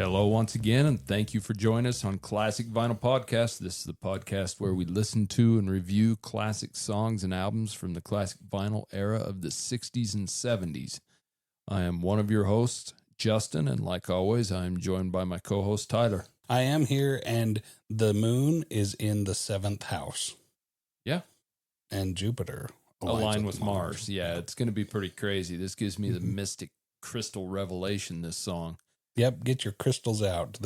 Hello once again, and thank you for joining us on Classic Vinyl Podcast. This is the podcast where we listen to and review classic songs and albums from the classic vinyl era of the 60s and 70s. I am one of your hosts, Justin, and like always, I am joined by my co-host, Tyler. I am here, and the moon is in the 7th house. Yeah. And Jupiter aligned with Mars. Yeah, it's going to be pretty crazy. This gives me the mystic crystal revelation, this song. Yep, get your crystals out.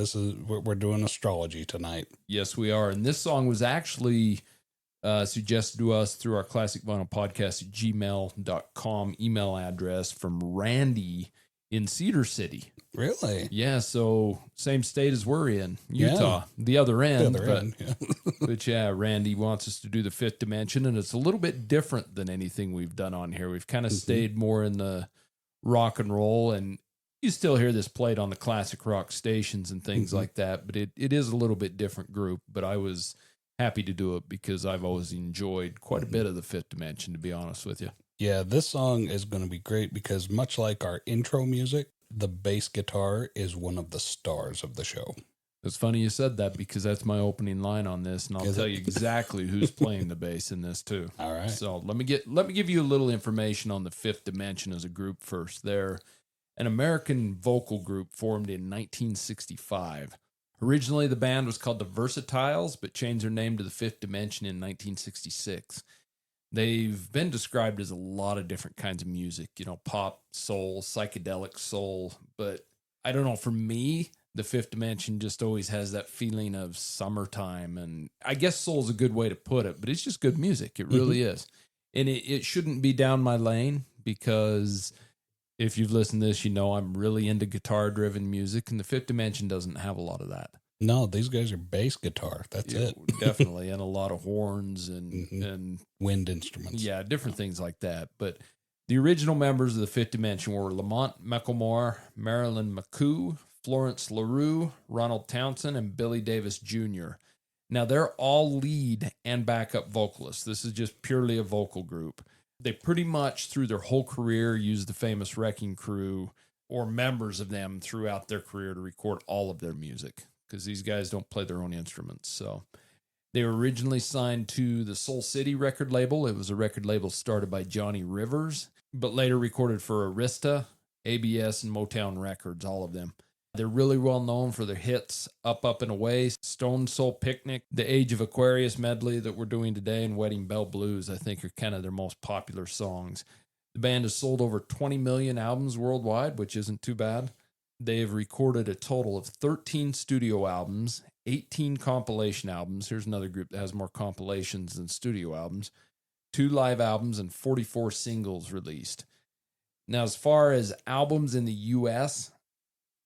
We're doing astrology tonight. Yes, we are. And this song was actually suggested to us through our Classic Vinyl Podcast at gmail.com email address from Randy in Cedar City. Really? Yeah, so same state as we're in, Utah, the other end. But yeah, Randy wants us to do the Fifth Dimension, and it's a little bit different than anything we've done on here. We've kind of stayed more in the rock and roll, and you still hear this played on the classic rock stations and things like that, but it is a little bit different group. But I was happy to do it because I've always enjoyed quite a bit of the Fifth Dimension, to be honest with you. Yeah, this song is going to be great because much like our intro music, the bass guitar is one of the stars of the show. It's funny you said that because that's my opening line on this, and I'll tell you exactly who's playing the bass in this too. All right. So let me give you a little information on the Fifth Dimension as a group first. They're an American vocal group formed in 1965. Originally, the band was called the Versatiles, but changed their name to the Fifth Dimension in 1966. They've been described as a lot of different kinds of music, pop, soul, psychedelic soul. But I don't know, for me, the Fifth Dimension just always has that feeling of summertime. And I guess soul is a good way to put it, but it's just good music. It really is. And it shouldn't be down my lane because if you've listened to this, I'm really into guitar-driven music, and the Fifth Dimension doesn't have a lot of that. No, these guys are bass guitar. That's it. Definitely, and a lot of horns and wind instruments. Yeah, different things like that. But the original members of the Fifth Dimension were Lamont McElmore, Marilyn McCoo, Florence LaRue, Ronald Townsend, and Billy Davis Jr. Now, they're all lead and backup vocalists. This is just purely a vocal group. They pretty much, through their whole career, used the famous Wrecking Crew or members of them throughout their career to record all of their music because these guys don't play their own instruments. So they were originally signed to the Soul City record label. It was a record label started by Johnny Rivers, but later recorded for Arista, ABS, and Motown Records, all of them. They're really well known for their hits Up, Up, and Away, Stone Soul Picnic, The Age of Aquarius medley that we're doing today, and Wedding Bell Blues, I think, are kind of their most popular songs. The band has sold over 20 million albums worldwide, which isn't too bad. They've recorded a total of 13 studio albums, 18 compilation albums. Here's another group that has more compilations than studio albums. 2 live albums and 44 singles released. Now, as far as albums in the U.S.,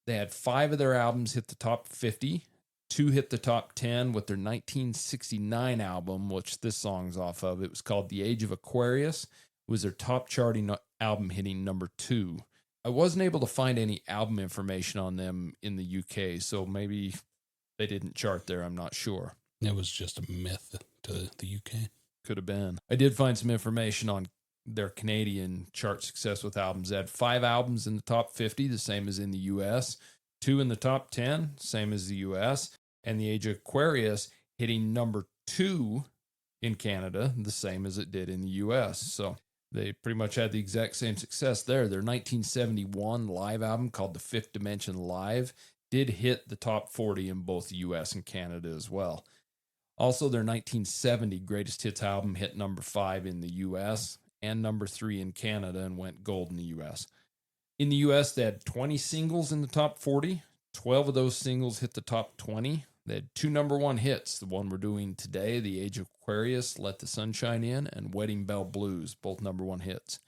they had 5 of their albums hit the top 50, 2 hit the top 10 with their 1969 album, which this song's off of. It was called The Age of Aquarius. It was their top charting album, hitting number 2. I wasn't able to find any album information on them in the UK, so maybe they didn't chart there. I'm not sure. It was just a myth to the UK. Could have been. I did find some information on their Canadian chart success with albums. They had 5 albums in the top 50, the same as in the U.S., 2 in the top 10, same as the U.S., and The Age of Aquarius hitting number 2 in Canada, the same as it did in the U.S. So they pretty much had the exact same success there. Their 1971 live album called The Fifth Dimension Live did hit the top 40 in both the U.S. and Canada as well. Also, their 1970 Greatest Hits album hit number 5 in the U.S., and number 3 in Canada and went gold in the U.S. In the U.S., they had 20 singles in the top 40. 12 of those singles hit the top 20. They had 2 number 1 hits, the one we're doing today, The Age of Aquarius, Let the Sunshine In, and Wedding Bell Blues, both number 1 hits.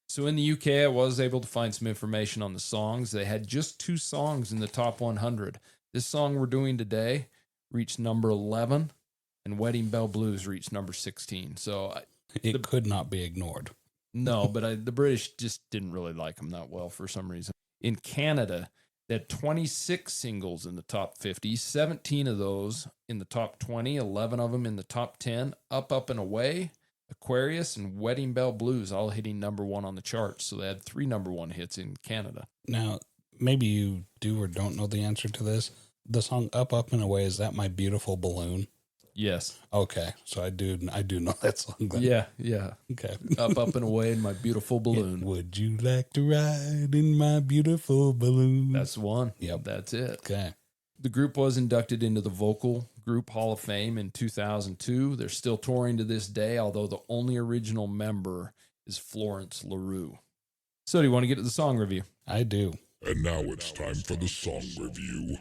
So in the UK, I was able to find some information on the songs. They had just 2 songs in the top 100. This song we're doing today reached number 11, and Wedding Bell Blues reached number 16. So it could not be ignored. No, but the British just didn't really like them that well for some reason. In Canada, they had 26 singles in the top 50, 17 of those in the top 20, 11 of them in the top 10, Up, Up, and Away, Aquarius, and Wedding Bell Blues, all hitting number 1 on the charts. So they had 3 number 1 hits in Canada. Now, maybe you do or don't know the answer to this. The song Up, Up and Away, is that My Beautiful Balloon? Yes. Okay, so I do know that song then. Yeah. Okay. Up and away in my beautiful balloon. Would you like to ride in my beautiful balloon? That's the one. Yep. That's it. Okay. The group was inducted into the Vocal Group Hall of Fame in 2002. They're still touring to this day, although the only original member is Florence LaRue. So do you want to get to the song review? I do. And now it's time for the song review.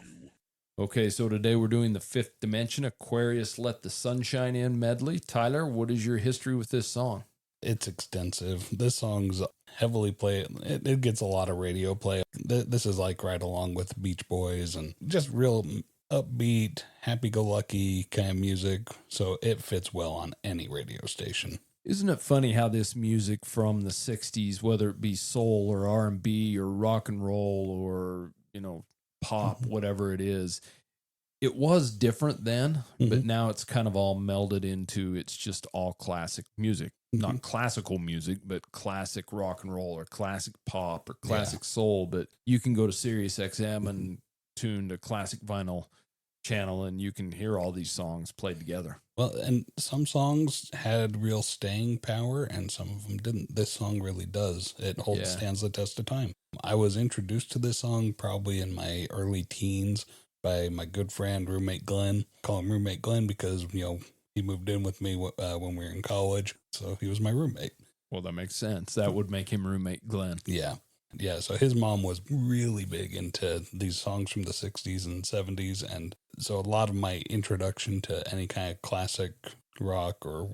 Okay, so today we're doing the Fifth Dimension-Aquarius Let the Sunshine In medley. Tyler, what is your history with this song? It's extensive. This song's heavily played. It gets a lot of radio play. This is like right along with Beach Boys and just real upbeat, happy-go-lucky kind of music. So it fits well on any radio station. Isn't it funny how this music from the 60s, whether it be soul or R&B or rock and roll or, pop, whatever it is, it was different then, but now it's kind of all melded into, it's just all classic music. Not classical music, but classic rock and roll or classic pop or classic soul. But you can go to Sirius XM and tune to classic vinyl channel and you can hear all these songs played together. Well, and some songs had real staying power and some of them didn't. This song really does. It stands the test of time. I was introduced to this song probably in my early teens by my good friend, roommate Glenn. Call him roommate Glenn because, he moved in with me when we were in college. So he was my roommate. Well, that makes sense. That would make him roommate Glenn. Yeah. Yeah, so his mom was really big into these songs from the 60s and 70s, and so a lot of my introduction to any kind of classic rock or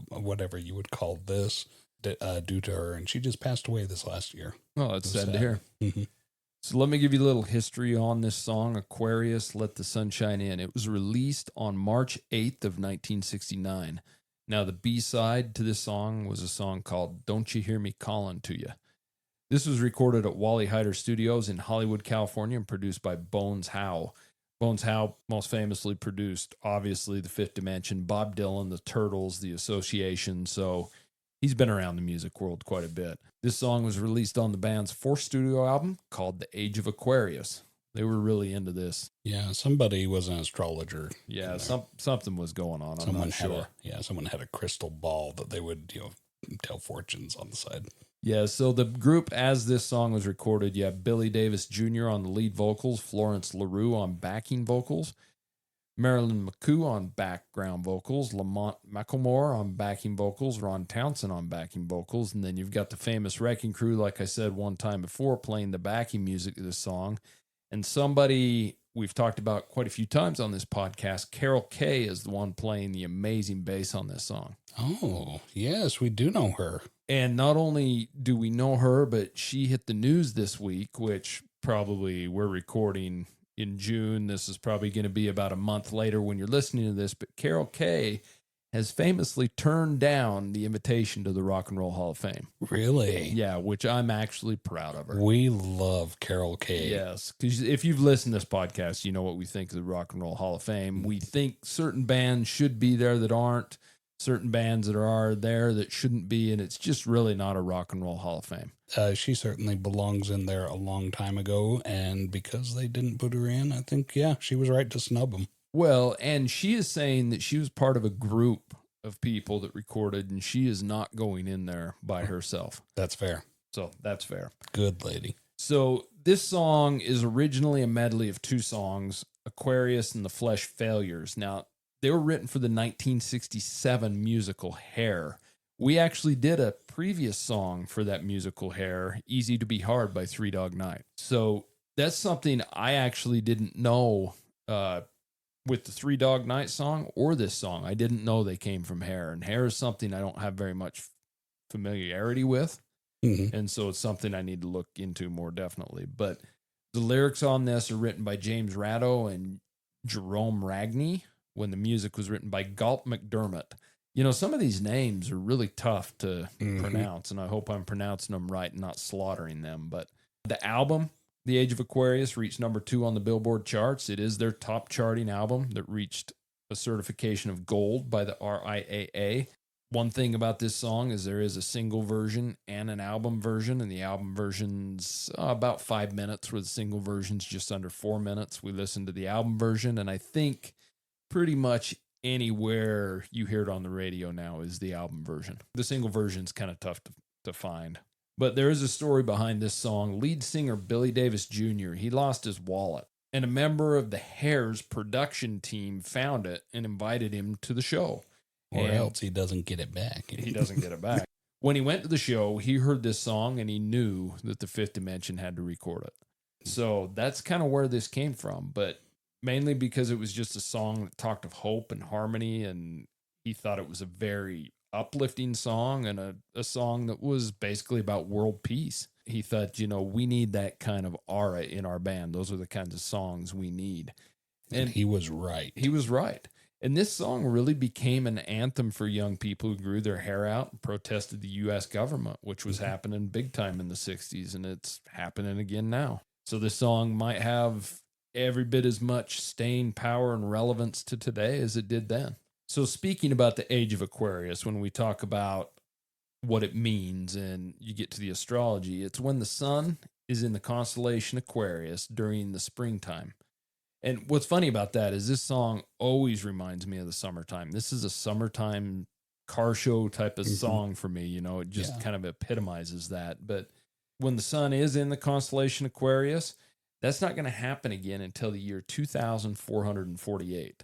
whatever you would call this due to her, and she just passed away this last year. Oh, that's sad to hear. So let me give you a little history on this song, Aquarius, Let the Sunshine In. It was released on March 8th of 1969. Now, the B-side to this song was a song called Don't You Hear Me Calling to You. This was recorded at Wally Heider Studios in Hollywood, California, and produced by Bones Howe. Bones Howe most famously produced, obviously, The Fifth Dimension, Bob Dylan, The Turtles, The Association, so he's been around the music world quite a bit. This song was released on the band's fourth studio album called The Age of Aquarius. They were really into this. Yeah, somebody was an astrologer. Yeah, something was going on. Someone had a crystal ball that they would, tell fortunes on the side. Yeah, so the group, as this song was recorded, you have Billy Davis Jr. on the lead vocals, Florence LaRue on backing vocals, Marilyn McCoo on background vocals, Lamont McElmore on backing vocals, Ron Townsend on backing vocals, and then you've got the famous Wrecking Crew, like I said one time before, playing the backing music of this song. And somebody we've talked about quite a few times on this podcast, Carol Kay, is the one playing the amazing bass on this song. Oh, yes, we do know her. And not only do we know her, but she hit the news this week, which probably we're recording in June. This is probably going to be about a month later when you're listening to this. But Carol Kay has famously turned down the invitation to the Rock and Roll Hall of Fame. Really? Yeah, which I'm actually proud of her. We love Carol Kay. Yes, because if you've listened to this podcast, you know what we think of the Rock and Roll Hall of Fame. We think certain bands should be there that aren't, certain bands that are there that shouldn't be, and it's just really not a Rock and Roll Hall of Fame. She certainly belongs in there a long time ago, and because they didn't put her in, I think, she was right to snub them. Well, and she is saying that she was part of a group of people that recorded, and she is not going in there by herself. That's fair. So that's fair. Good lady. So this song is originally a medley of two songs, Aquarius and The Flesh Failures. Now, they were written for the 1967 musical Hair. We actually did a previous song for that musical Hair, Easy to Be Hard by Three Dog Night. So that's something I actually didn't know with the Three Dog Night song or this song. I didn't know they came from Hair. And Hair is something I don't have very much familiarity with. Mm-hmm. And so it's something I need to look into more definitely. But the lyrics on this are written by James Ratto and Jerome Ragney, when the music was written by Galt McDermott. Some of these names are really tough to pronounce, and I hope I'm pronouncing them right and not slaughtering them. But the album, The Age of Aquarius, reached number 2 on the Billboard charts. It is their top charting album that reached a certification of gold by the RIAA. One thing about this song is there is a single version and an album version, and the album version's about 5 minutes, where the single version's just under 4 minutes. We listened to the album version, and I think pretty much anywhere you hear it on the radio now is the album version. The single version's kind of tough to find. But there is a story behind this song. Lead singer Billy Davis Jr., he lost his wallet, and a member of the Hair's production team found it and invited him to the show. Or else he doesn't get it back. He doesn't get it back. When he went to the show, he heard this song and he knew that the Fifth Dimension had to record it. So that's kind of where this came from, but mainly because it was just a song that talked of hope and harmony, and he thought it was a very uplifting song and a song that was basically about world peace. He thought, we need that kind of aura in our band. Those are the kinds of songs we need. And he was right. He was right. And this song really became an anthem for young people who grew their hair out and protested the U.S. government, which was happening big time in the 60s, and it's happening again now. So this song might have every bit as much staying power and relevance to today as it did then. So speaking about the age of Aquarius, when we talk about what it means and you get to the astrology, it's when the sun is in the constellation Aquarius during the springtime. And what's funny about that is this song always reminds me of the summertime. This is a summertime car show type of song for me. It just kind of epitomizes that. But when the sun is in the constellation Aquarius, that's not going to happen again until the year 2448.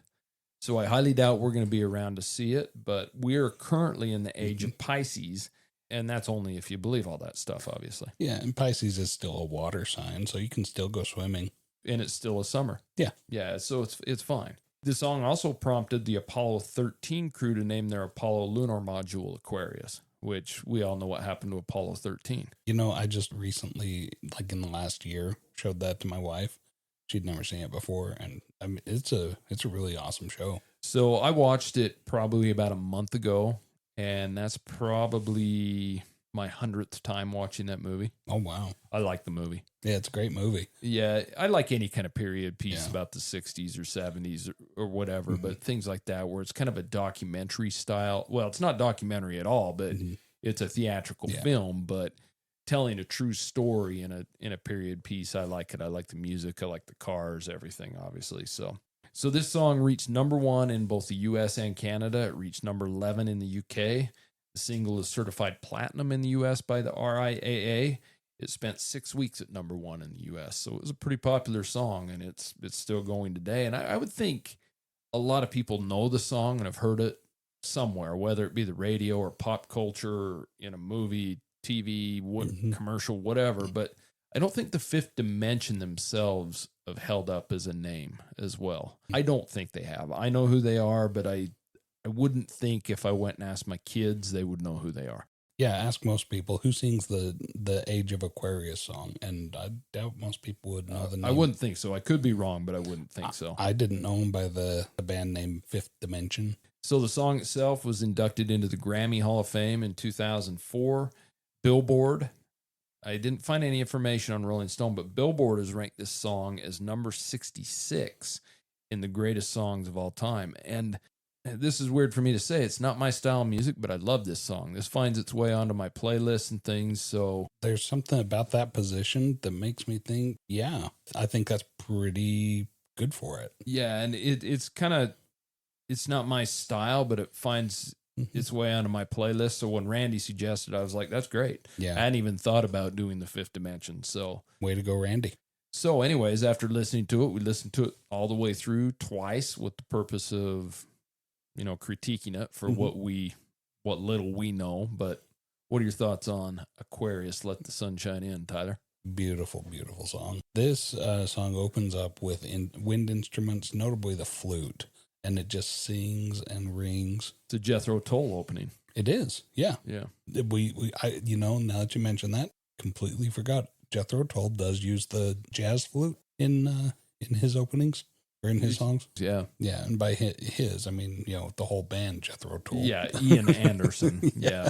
So I highly doubt we're going to be around to see it, but we are currently in the age of Pisces, and that's only if you believe all that stuff, obviously. Yeah, and Pisces is still a water sign, so you can still go swimming. And it's still a summer. Yeah. Yeah, so it's fine. This song also prompted the Apollo 13 crew to name their Apollo lunar module Aquarius, which we all know what happened to Apollo 13. I just recently, like in the last year, showed that to my wife. She'd never seen it before, and I mean, it's a really awesome show. So I watched it probably about a month ago, and that's probably my 100th time watching that movie. Oh, wow. I like the movie. Yeah, it's a great movie. Yeah, I like any kind of period piece about the 60s or 70s or whatever, but things like that where it's kind of a documentary style. Well, it's not documentary at all, but it's a theatrical film, but telling a true story in a period piece. I like it. I like the music. I like the cars, everything, obviously. So this song reached number 1 in both the U.S. and Canada. It reached number 11 in the U.K. The single is certified platinum in the U.S. by the RIAA. It spent 6 weeks at number 1 in the U.S. So it was a pretty popular song, and it's still going today. And I would think a lot of people know the song and have heard it somewhere, whether it be the radio or pop culture or in a movie, TV, commercial, whatever. But I don't think the Fifth Dimension themselves have held up as a name as well. I don't think they have. I know who they are, but I wouldn't think if I went and asked my kids, they would know who they are. Yeah, ask most people who sings the Age of Aquarius song, and I doubt most people would know the name. I wouldn't think so. I could be wrong, but I wouldn't think so. I didn't know them by the band name Fifth Dimension. So the song itself was inducted into the Grammy Hall of Fame in 2004. Billboard, I didn't find any information on Rolling Stone, but Billboard has ranked this song as number 66 in the greatest songs of all time. And this is weird for me to say. It's not my style of music, but I love this song. This finds its way onto my playlists and things. So there's something about that position that makes me think, yeah, I think that's pretty good for it. Yeah, and it's kind of, it's not my style, but it finds its way onto my playlist. So when Randy suggested, I was like, that's great. Yeah. I hadn't even thought about doing the Fifth Dimension. So way to go, Randy. So anyways, after listening to it, we listened to it all the way through twice with the purpose of, critiquing it for what little we know. But what are your thoughts on Aquarius, Let the Sun Shine In, Tyler? Beautiful, beautiful song. This song opens up with wind instruments, notably the flute, and it just sings and rings. It's a Jethro Tull opening. It is, yeah. Yeah. Now that you mention that, completely forgot. Jethro Tull does use the jazz flute in his openings. Or in his songs? Yeah. Yeah, and by his, I mean, the whole band, Jethro Tull. Yeah, Ian Anderson. Yeah.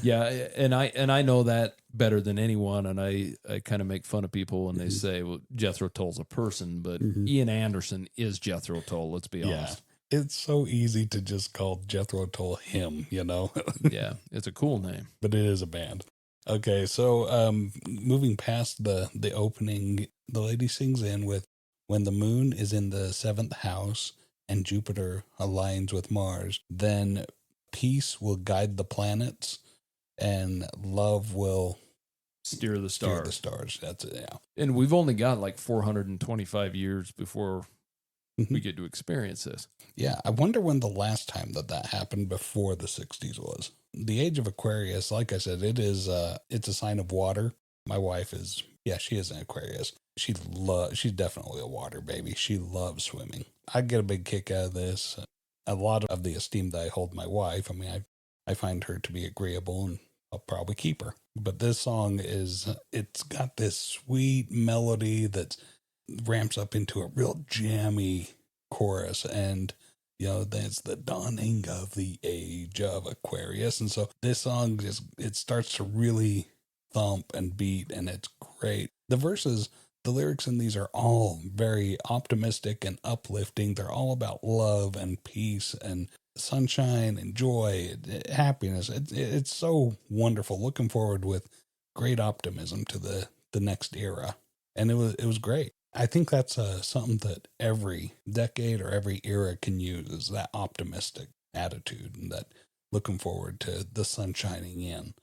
Yeah, and I know that better than anyone, and I kind of make fun of people when they say, well, Jethro Tull's a person, but Ian Anderson is Jethro Tull, let's be honest. It's so easy to just call Jethro Tull him, you know? Yeah, it's a cool name. But it is a band. Okay, so moving past the opening, the lady sings in with when the moon is in the 7th house and Jupiter aligns with Mars, then peace will guide the planets and love will steer the stars. That's it, yeah. And we've only got like 425 years before we get to experience this. Yeah, I wonder when the last time that happened before the 60s was. The age of Aquarius, like I said, it's a sign of water. My wife is, she is an Aquarius. She's definitely a water baby. She loves swimming. I get a big kick out of this. A lot of the esteem that I hold my wife, I mean, I find her to be agreeable and I'll probably keep her. But this song it's got this sweet melody that ramps up into a real jammy chorus, and that's the dawning of the age of Aquarius. And so this song it starts to really thump and beat, and it's great. The verses, the lyrics in these are all very optimistic and uplifting. They're all about love and peace and sunshine and joy, happiness. It's so wonderful. Looking forward with great optimism to the next era, and it was great. I think that's something that every decade or every era can use, is that optimistic attitude and that looking forward to the sun shining in,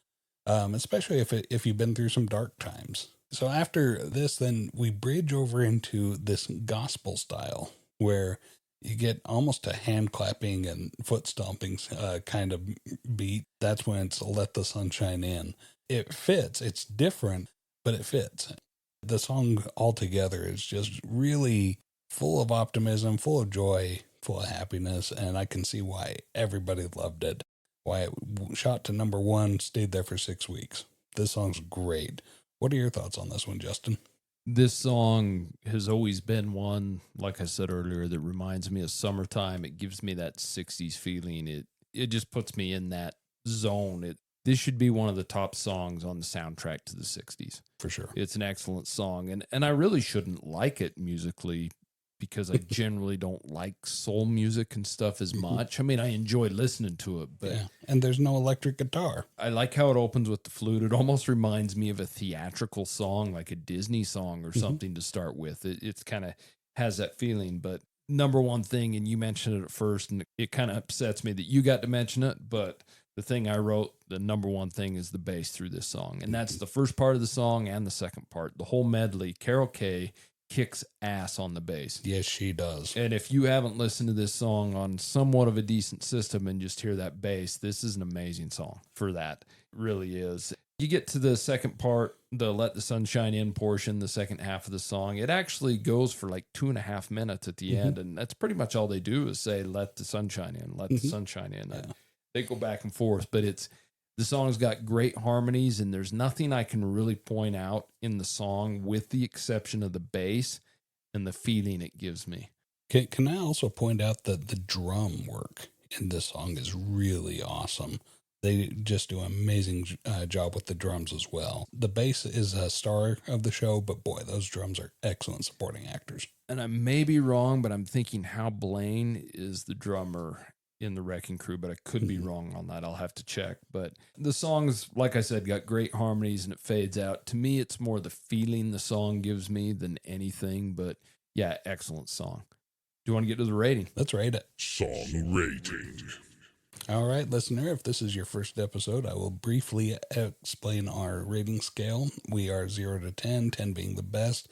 especially if you've been through some dark times. So after this, then we bridge over into this gospel style where you get almost a hand clapping and foot stomping kind of beat. That's when it's let the sun shine in. It fits. It's different, but it fits. The song altogether is just really full of optimism, full of joy, full of happiness, and I can see why everybody loved it, why it shot to number 1, stayed there for 6 weeks. This song's great. What are your thoughts on this one, Justin? This song has always been one, like I said earlier, that reminds me of summertime. It gives me that 60s feeling. It just puts me in that zone. This should be one of the top songs on the soundtrack to the 60s. For sure. It's an excellent song. And I really shouldn't like it musically because I generally don't like soul music and stuff as much. I mean, I enjoy listening to it, but... Yeah. And there's no electric guitar. I like how it opens with the flute. It almost reminds me of a theatrical song, like a Disney song or something to start with. It's kind of has that feeling, but number one thing, and you mentioned it at first, and it kind of upsets me that you got to mention it, but the thing I wrote, the number one thing is the bass through this song. And that's the first part of the song and the second part. The whole medley, Carol Kay kicks ass on the bass. Yes, she does. And if you haven't listened to this song on somewhat of a decent system and just hear that bass, this is an amazing song for that. It really is. You get to the second part, the Let the Sunshine In portion, the second half of the song. It actually goes for like 2.5 minutes at the end. And that's pretty much all they do is say, let the sunshine in, let the sunshine in. Yeah. They go back and forth, but the song's got great harmonies, and there's nothing I can really point out in the song with the exception of the bass and the feeling it gives me. Can I also point out that the drum work in this song is really awesome? They just do an amazing job with the drums as well. The bass is a star of the show, but boy, those drums are excellent supporting actors. And I may be wrong, but I'm thinking Hal Blaine is the drummer in the Wrecking Crew, but I could be wrong on that. I'll have to check. But the song's, like I said, got great harmonies and it fades out. To me, it's more the feeling the song gives me than anything. But yeah, excellent song. Do you want to get to the rating? Let's rate it. Song rating. All right, listener, if this is your first episode, I will briefly explain our rating scale. We are 0 to 10, 10 being the best,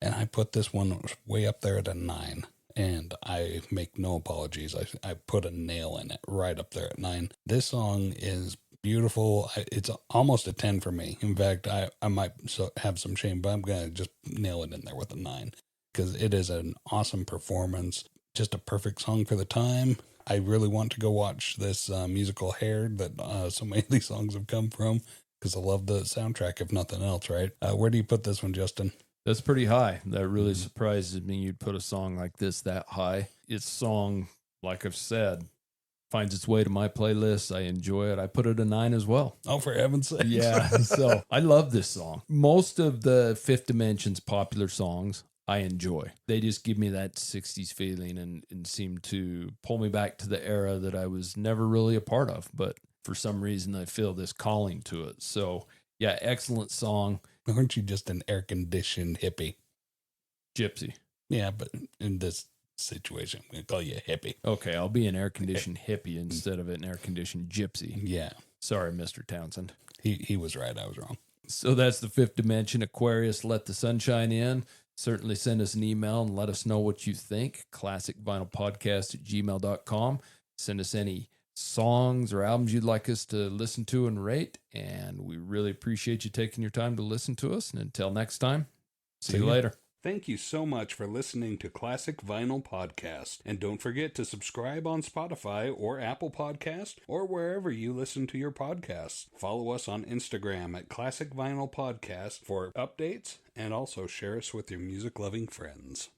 and I put this one way up there at a 9. And I make no apologies. I put a nail in it right up there at 9. This song is beautiful. It's almost a 10 for me. In fact, I might have some shame, but I'm going to just nail it in there with a 9 because it is an awesome performance. Just a perfect song for the time. I really want to go watch this musical Hair that so many of these songs have come from because I love the soundtrack, if nothing else, right? Where do you put this one, Justin? That's pretty high. That really surprises me you'd put a song like this that high. Its song, like I've said, finds its way to my playlist. I enjoy it. I put it a 9 as well. Oh, for heaven's sake. Yeah, so I love this song. Most of the Fifth Dimension's popular songs I enjoy. They just give me that 60s feeling and seem to pull me back to the era that I was never really a part of. But for some reason, I feel this calling to it. So, yeah, excellent song. Aren't you just an air-conditioned hippie? Gypsy. Yeah, but in this situation, I'm going to call you a hippie. Okay, I'll be an air-conditioned hippie instead of an air-conditioned gypsy. Yeah. Sorry, Mr. Townsend. He was right. I was wrong. So that's the Fifth Dimension Aquarius. Let the sunshine in. Certainly send us an email and let us know what you think. classicvinylpodcast@gmail.com. Send us any songs or albums you'd like us to listen to and rate. And we really appreciate you taking your time to listen to us. And until next time, see you later. Thank you so much for listening to Classic Vinyl Podcast. And don't forget to subscribe on Spotify or Apple Podcast or wherever you listen to your podcasts. Follow us on Instagram at Classic Vinyl Podcast for updates, and also share us with your music-loving friends.